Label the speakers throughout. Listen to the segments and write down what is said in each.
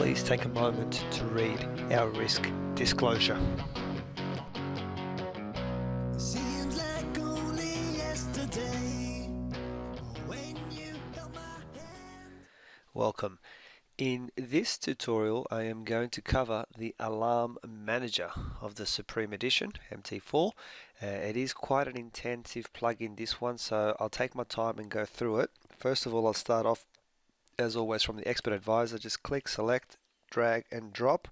Speaker 1: please take a moment to read our risk disclosure.
Speaker 2: Seems like only yesterday when you held my hand.
Speaker 1: Welcome. In this tutorial, I am going to cover the Alarm Manager of the Supreme Edition, MT4. It is quite an intensive plugin, this one, so I'll take my time and go through it. First of all, I'll start off, as always, from the Expert Advisor. Just click, select, drag and drop,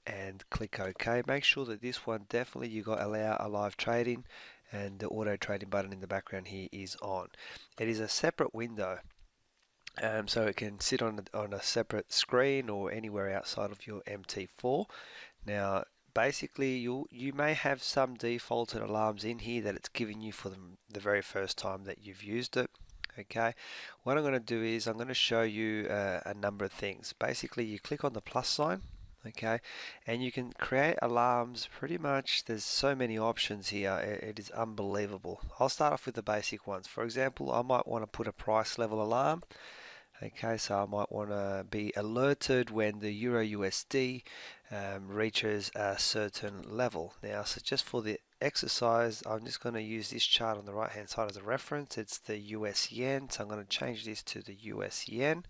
Speaker 1: and click OK. Make sure that this one definitely you got allow a live trading, and the auto trading button in the background here is on. It is a separate window. So it can sit on a separate screen or anywhere outside of your MT4. Now, basically, you may have some defaulted alarms in here that it's giving you for the very first time that you've used it. Okay, what I'm going to do is I'm going to show you a number of things. Basically, you click on the plus sign. Okay, and you can create alarms pretty much. There's so many options here, it is unbelievable. I'll start off with the basic ones. For example, I might want to put a price level alarm. Okay, so I might want to be alerted when the Euro USD reaches a certain level. Now, so just for the exercise, I'm just going to use this chart on the right hand side as a reference. It's the US yen, so I'm going to change this to the US yen.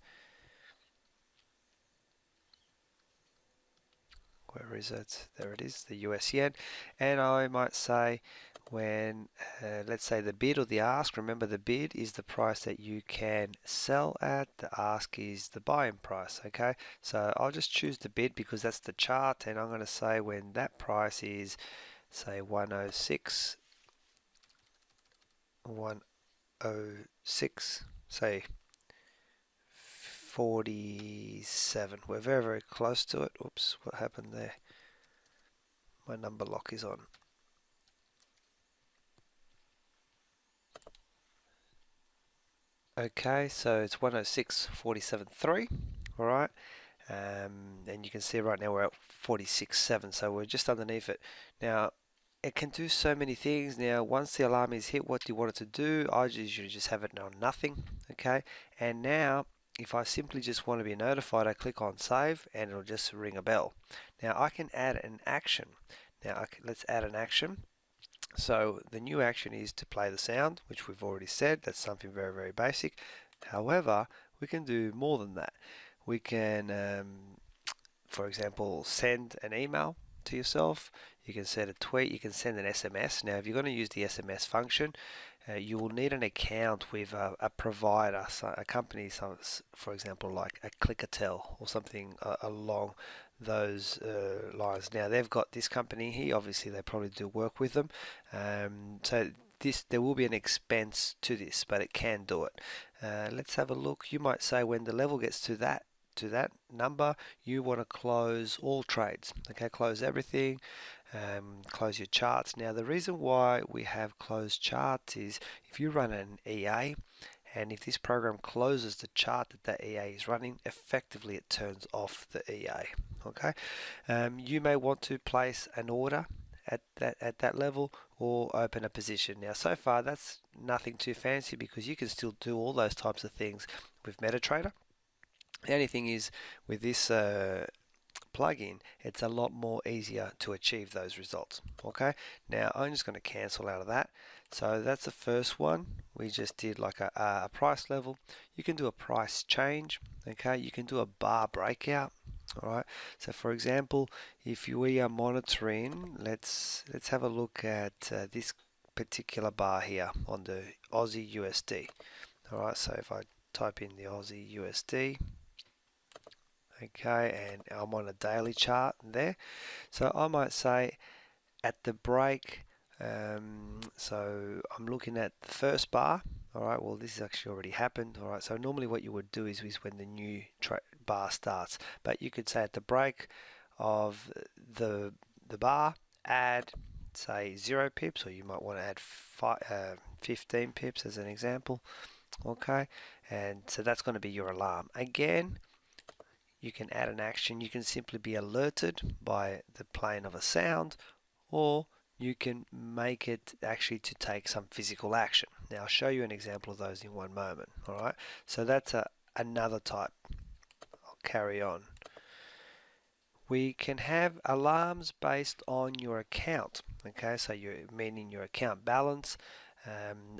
Speaker 1: Where is it? There it is, the US yen. And I might say when, let's say the bid or the ask, remember the bid is the price that you can sell at, the ask is the buying price, okay? So I'll just choose the bid because that's the chart, and I'm going to say when that price is, say 106, say 47. We're very, very close to it. Oops, what happened there? My number lock is on. Okay, so it's 106.47.3, all right, and you can see right now we're at 46.7, so we're just underneath it. Now, it can do so many things. Now, once the alarm is hit, what do you want it to do? I usually just have it on nothing, okay, and now if I simply just want to be notified, I click on save and it'll just ring a bell. Now, I can add an action. Now, let's add an action. So the new action is to play the sound, which we've already said. That's something very, very basic. However, we can do more than that. We can, for example, send an email to yourself. You can send a tweet. You can send an SMS. Now, if you're going to use the SMS function, you will need an account with a provider, so a company, for example, like a Clickatel or something along those lines. Now, they've got this company here. Obviously, they probably do work with them. So there will be an expense to this, but it can do it. Let's have a look. You might say when the level gets to that number, you want to close all trades. Okay, close everything. Close your charts. Now, the reason why we have closed charts is if you run an EA, and if this program closes the chart that EA is running, effectively it turns off the EA. Okay, you may want to place an order at that level or open a position. Now, so far that's nothing too fancy because you can still do all those types of things with MetaTrader. The only thing is with this plugin, it's a lot more easier to achieve those results. Okay, now I'm just going to cancel out of that. So that's the first one. We just did like a price level. You can do a price change. Okay, you can do a bar breakout. All right, so for example, if we are monitoring, let's have a look at this particular bar here on the Aussie USD. All right, so if I type in the Aussie USD, okay, and I'm on a daily chart there, so I might say at the break, so I'm looking at the first bar. All right, well, this has actually already happened. All right, so normally what you would do is when the new bar starts, but you could say at the break of the bar, add say 0 pips, or you might want to add 15 pips as an example. Okay, and so that's going to be your alarm. Again, you can add an action. You can simply be alerted by the playing of a sound, or you can make it actually to take some physical action. Now, I'll show you an example of those in one moment. All right, so that's another type. I'll carry on. We can have alarms based on your account. Okay, so you're meaning your account balance.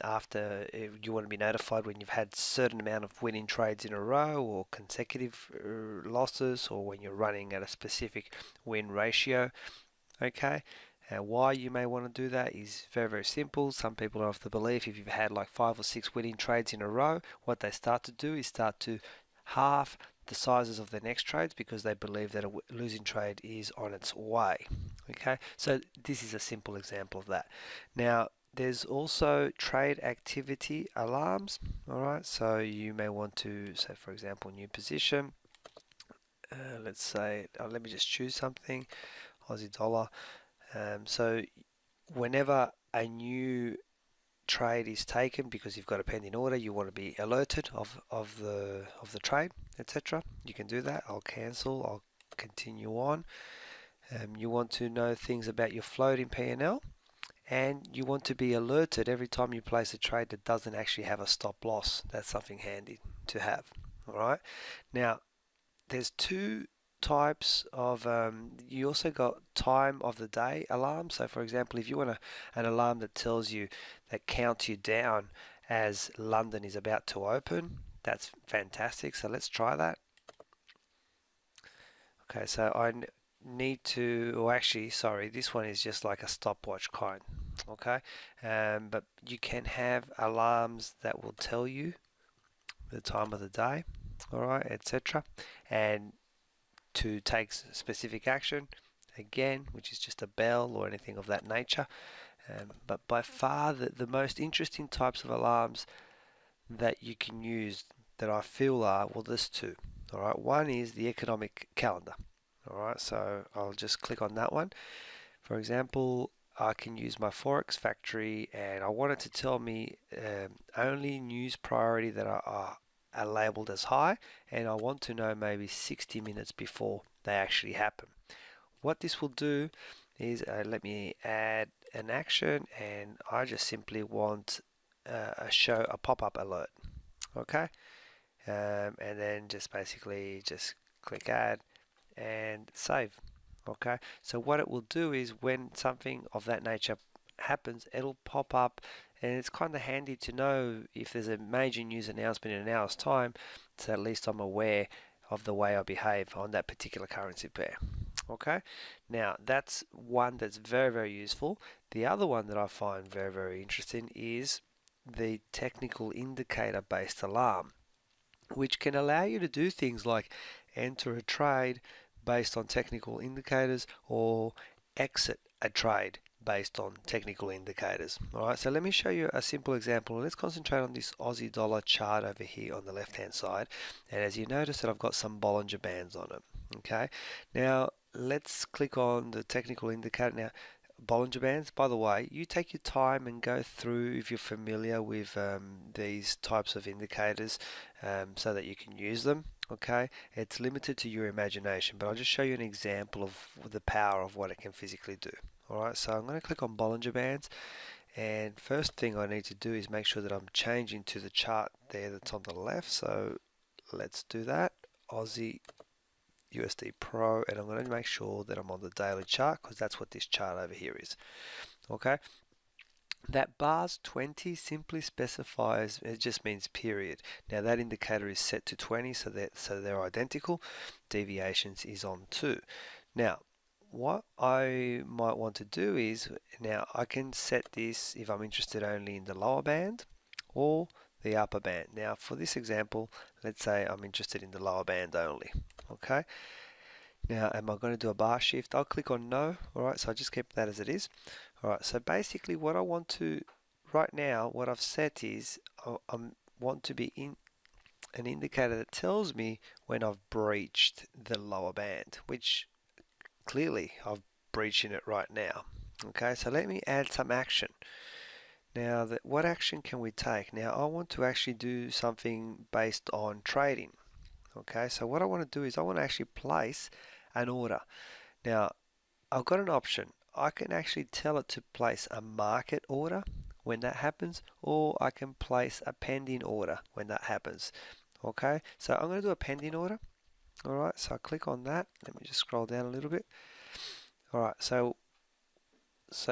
Speaker 1: After you want to be notified when you've had certain amount of winning trades in a row or consecutive losses, or when you're running at a specific win ratio. Okay, why you may want to do that is very, very simple. Some people are of the belief if you've had like 5 or 6 winning trades in a row, what they start to do is start to halve the sizes of their next trades because they believe that a losing trade is on its way. Okay, so this is a simple example of that. Now, there's also trade activity alarms. All right, so you may want to say, for example, new position. Let's say, let me just choose something, Aussie dollar. So whenever a new trade is taken because you've got a pending order, you want to be alerted of the trade, etc. You can do that. I'll cancel. I'll continue on. You want to know things about your float in P&L, and you want to be alerted every time you place a trade that doesn't actually have a stop loss. That's something handy to have. All right. Now, there's two types of you also got time of the day alarm. So for example, if you want an alarm that tells you, that counts you down as London is about to open, that's fantastic. So let's try that. Okay, so need to, or actually sorry, this one is just like a stopwatch kind. Okay, but you can have alarms that will tell you the time of the day, all right, etc. And to take specific action, again, which is just a bell or anything of that nature. But by far the most interesting types of alarms that you can use that I feel are, well, there's two. All right, one is the economic calendar. All right, so I'll just click on that one. For example, I can use my Forex factory and I want it to tell me only news priority that are labeled as high, and I want to know maybe 60 minutes before they actually happen. What this will do is let me add an action, and I just simply want a pop-up alert. Okay, and then just basically just click add and save. Okay, so what it will do is when something of that nature happens, it'll pop up, and it's kind of handy to know if there's a major news announcement in an hour's time, so at least I'm aware of the way I behave on that particular currency pair. Okay, now that's one that's very, very useful. The other one that I find very, very interesting is the technical indicator based alarm, which can allow you to do things like enter a trade based on technical indicators or exit a trade based on technical indicators. All right, so let me show you a simple example. Let's concentrate on this Aussie dollar chart over here on the left hand side, and as you notice that I've got some Bollinger Bands on it. Okay, now let's click on the technical indicator. Now, Bollinger Bands, by the way, you take your time and go through if you're familiar with these types of indicators, so that you can use them. Okay, it's limited to your imagination, but I'll just show you an example of the power of what it can physically do. Alright, so I'm going to click on Bollinger Bands, and first thing I need to do is make sure that I'm changing to the chart there that's on the left. So let's do that. Aussie USD Pro, and I'm going to make sure that I'm on the daily chart because that's what this chart over here is. Okay, that bars 20 simply specifies, it just means period. Now that indicator is set to 20, so they're identical. Deviations is on 2. Now what I might want to do is, now I can set this if I'm interested only in the lower band or the upper band. Now for this example, let's say I'm interested in the lower band only. Okay, now am I going to do a bar shift? I'll click on no. Alright, so I just keep that as it is. Alright, so basically what I want to, right now what I've set is I want to be in an indicator that tells me when I've breached the lower band, which clearly I've breaching it right now. Okay, so let me add some action. Now, what action can we take? Now, I want to actually do something based on trading. Okay, so what I want to do is I want to actually place an order. Now, I've got an option. I can actually tell it to place a market order when that happens, or I can place a pending order when that happens. Okay, so I'm going to do a pending order. Alright, so I click on that. Let me just scroll down a little bit. Alright, so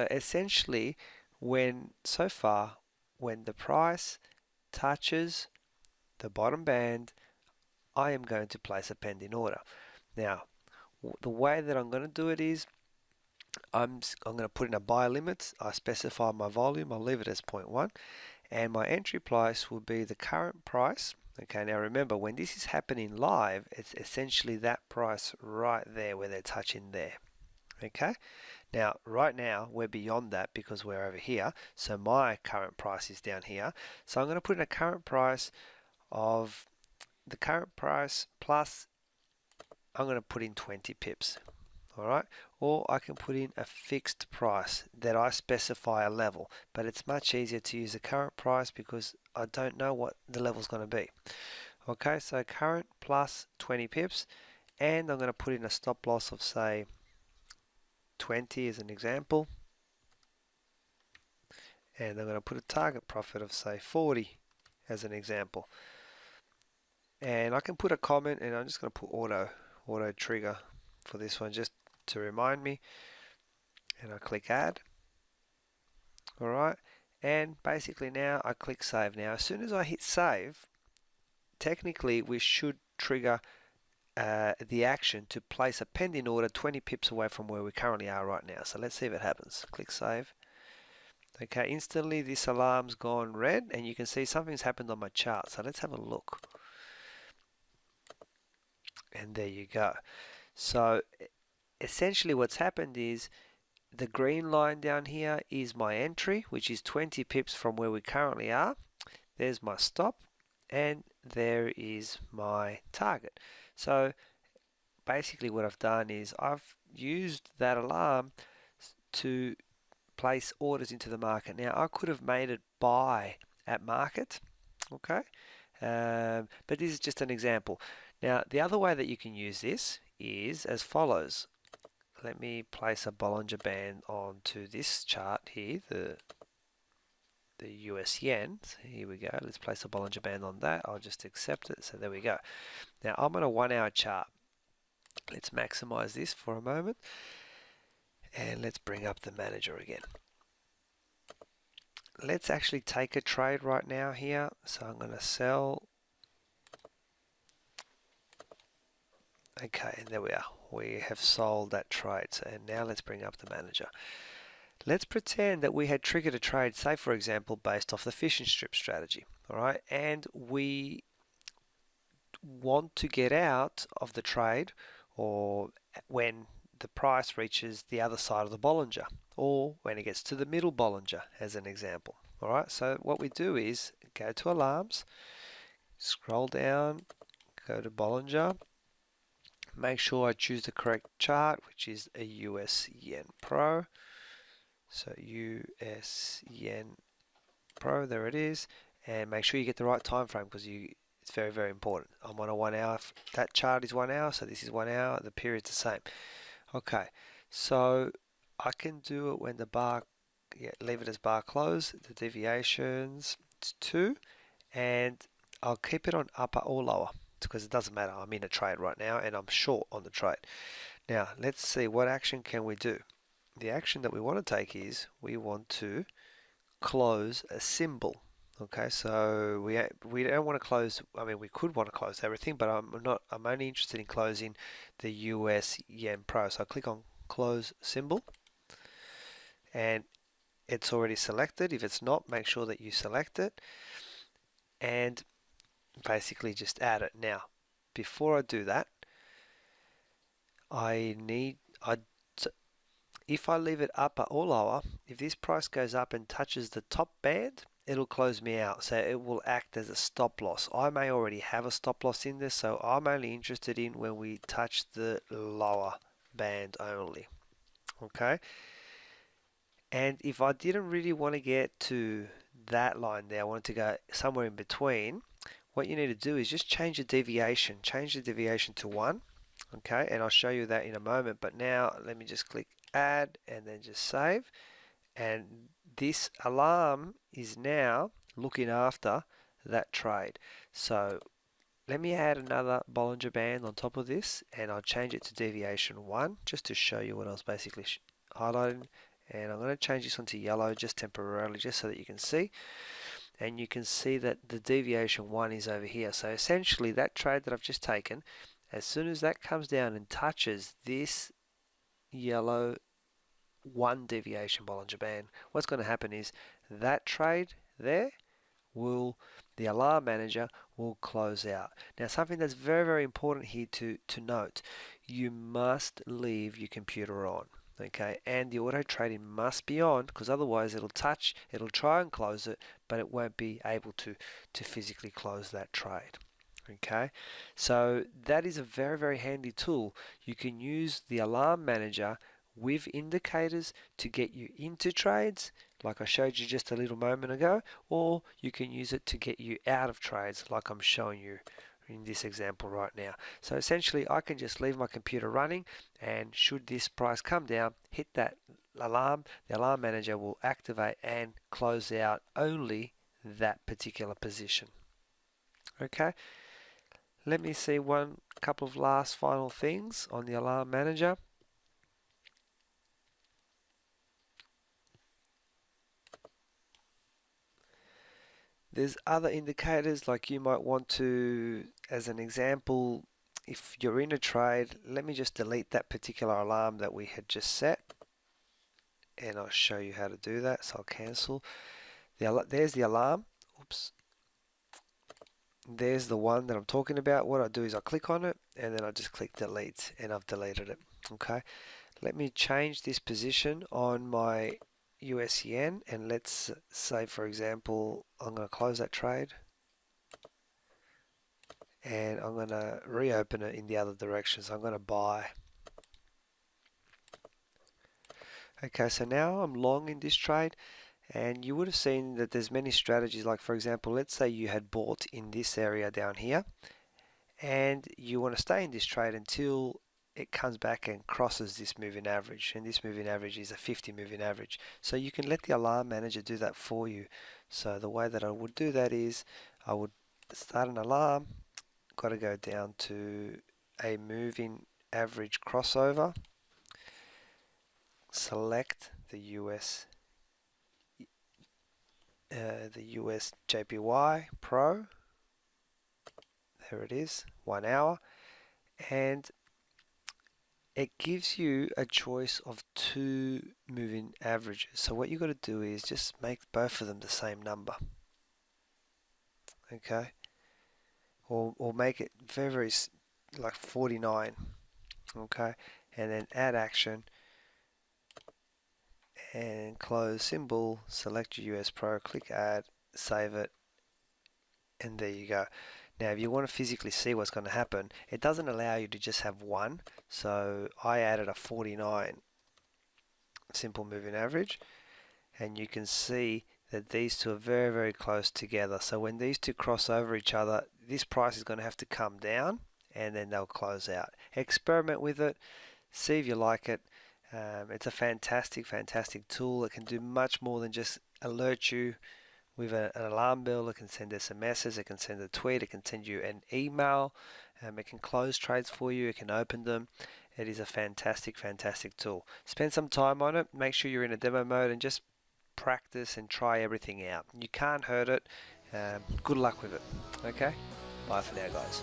Speaker 1: essentially when the price touches the bottom band, I am going to place a pending order. Now, the way that I'm going to do it is I'm going to put in a buy limit. I specify my volume. I'll leave it as 0.1, and my entry price will be the current price. Okay, now remember, when this is happening live, it's essentially that price right there where they're touching there. Okay, now right now we're beyond that because we're over here, so my current price is down here. So I'm going to put in a current price of the current price plus, I'm going to put in 20 pips. Alright, or I can put in a fixed price that I specify a level, but it's much easier to use the current price because I don't know what the level is going to be. Okay, so current plus 20 pips, and I'm going to put in a stop loss of say 20 as an example, and I'm going to put a target profit of say 40 as an example. And I can put a comment, and I'm just going to put auto trigger for this one just to remind me, and I click add. Alright, and basically now I click save. Now as soon as I hit save, technically we should trigger the action to place a pending order 20 pips away from where we currently are right now. So let's see if it happens. Click save. Okay, instantly this alarm's gone red and you can see something's happened on my chart. So let's have a look. And there you go. So essentially what's happened is the green line down here is my entry, which is 20 pips from where we currently are. There's my stop, and there is my target. So basically what I've done is I've used that alarm to place orders into the market. Now I could have made it buy at market, okay? But this is just an example. Now the other way that you can use this is as follows. Let me place a Bollinger Band onto this chart here, the US yen. So here we go. Let's place a Bollinger Band on that. I'll just accept it. So there we go. Now I'm on a 1 hour chart. Let's maximize this for a moment. And let's bring up the manager again. Let's actually take a trade right now here. So I'm going to sell. Okay, and there we are. We have sold that trade. So, and now let's bring up the manager. Let's pretend that we had triggered a trade, say for example, based off the fishing strip strategy. All right, and we want to get out of the trade or when the price reaches the other side of the Bollinger or when it gets to the middle Bollinger as an example. All right, so what we do is go to alarms, scroll down, go to Bollinger, make sure I choose the correct chart, which is a US Yen Pro. So US Yen Pro, there it is, and make sure you get the right time frame because it's very, very important. I'm on a 1 hour. That chart is 1 hour, so this is 1 hour. The period's the same. Okay, so I can do it when the bar, leave it as bar close. The deviations, it's 2, and I'll keep it on upper or lower because it doesn't matter. I'm in a trade right now and I'm short on the trade. Now, let's see what action can we do. The action that we want to take is we want to close a symbol. Okay, so we don't want to close. I mean, we could want to close everything, but I'm only interested in closing the US Yen Pro. So I click on close symbol, and it's already selected. If it's not, make sure that you select it, and basically just add it. Now, before I do that, if I leave it upper or lower, if this price goes up and touches the top band, it'll close me out. So it will act as a stop loss. I may already have a stop loss in this, so I'm only interested in when we touch the lower band only. Okay. And if I didn't really want to get to that line there, I wanted to go somewhere in between, what you need to do is just change the deviation. Change the deviation to 1. Okay, and I'll show you that in a moment. But now let me just click add and then just save, and this alarm is now looking after that trade. So let me add another Bollinger Band on top of this, and I'll change it to deviation 1 just to show you what I was basically highlighting. And I'm going to change this one to yellow just temporarily, just so that you can see. And you can see that the deviation 1 is over here. So essentially that trade that I've just taken, as soon as that comes down and touches this yellow 1 deviation Bollinger Band, what's going to happen is that trade there the alarm manager will close out. Now, something that's very, very important here to note, you must leave your computer on. Okay, and the auto trading must be on, because otherwise it'll try and close it, but it won't be able to physically close that trade. Okay, so that is a very, very handy tool. You can use the alarm manager with indicators to get you into trades, like I showed you just a little moment ago, or you can use it to get you out of trades, like I'm showing you in this example right now. So essentially I can just leave my computer running, and should this price come down, hit that alarm, the alarm manager will activate and close out only that particular position. Okay, let me see one couple of last final things on the alarm manager. There's other indicators, like you might want to, as an example, if you're in a trade, let me just delete that particular alarm that we had just set, and I'll show you how to do that. So I'll cancel. There's the alarm. Oops. There's the one that I'm talking about. What I do is I click on it, and then I just click delete, and I've deleted it. Okay. Let me change this position on my USCN, and let's say, for example, I'm going to close that trade, and I'm going to reopen it in the other direction. So I'm going to buy. Okay, so now I'm long in this trade, and you would have seen that there's many strategies. Like, for example, let's say you had bought in this area down here, and you want to stay in this trade until it comes back and crosses this moving average, and this moving average is a 50 moving average. So you can let the alarm manager do that for you. So the way that I would do that is I would start an alarm, got to go down to a moving average crossover, select the US JPY Pro, there it is, 1 hour, and it gives you a choice of 2 moving averages. So what you've got to do is just make both of them the same number. Okay? Or make it very, very like 49. Okay? And then add action and close symbol, select your US Pro, click add, save it, and there you go. Now, if you want to physically see what's going to happen, it doesn't allow you to just have one. So I added a 49 simple moving average, and you can see that these two are very, very close together. So when these two cross over each other, this price is going to have to come down, and then they'll close out. Experiment with it, see if you like it. It's a fantastic, fantastic tool. It can do much more than just alert you with an alarm bell. It can send SMSs, it can send a tweet, it can send you an email, it can close trades for you, it can open them. It is a fantastic, fantastic tool. Spend some time on it, make sure you're in a demo mode, and just practice and try everything out. You can't hurt it. Good luck with it. Okay? Bye for now, guys.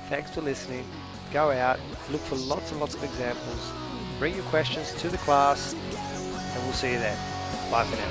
Speaker 1: Thanks for listening. Go out, look for lots and lots of examples, bring your questions to the class, and we'll see you then. Bye for now.